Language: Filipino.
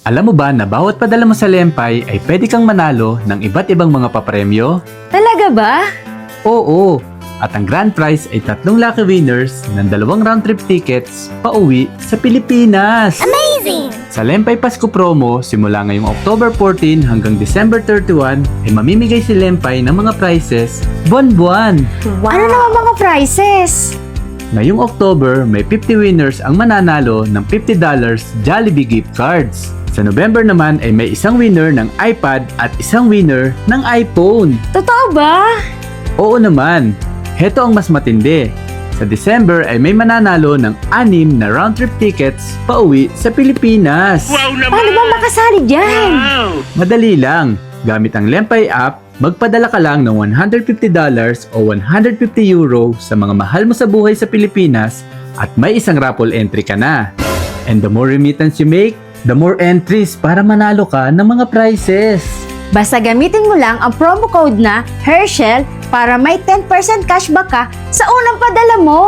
Alam mo ba na bawat padala mo sa Lempay ay pwede kang manalo ng iba't ibang mga papremyo? Talaga ba? Oo! At ang grand prize ay 3 lucky winners ng 2 round trip tickets pauwi sa Pilipinas! Amazing! Sa Lempay Pasko Promo, simula ngayong October 14 hanggang December 31, ay mamimigay si Lempay ng mga prizes buwan-buwan. Wow! Ano naman mga prizes? Ngayong October, may 50 winners ang mananalo ng $50 Jollibee gift cards. Sa November naman ay may isang winner ng iPad at isang winner ng iPhone. Totoo ba? Oo naman, heto ang mas matindi. Sa December ay may mananalo ng 6 na round trip tickets pauwi sa Pilipinas. Paano ba makasali dyan? Madali lang. Gamit ang Lempay app, magpadala ka lang ng $150 o €150 sa mga mahal mo sa buhay sa Pilipinas at may isang raffle entry ka na. And the more remittance you make, the more entries para manalo ka ng mga prizes. Basta gamitin mo lang ang promo code na Herschel para may 10% cashback ka sa unang padala mo.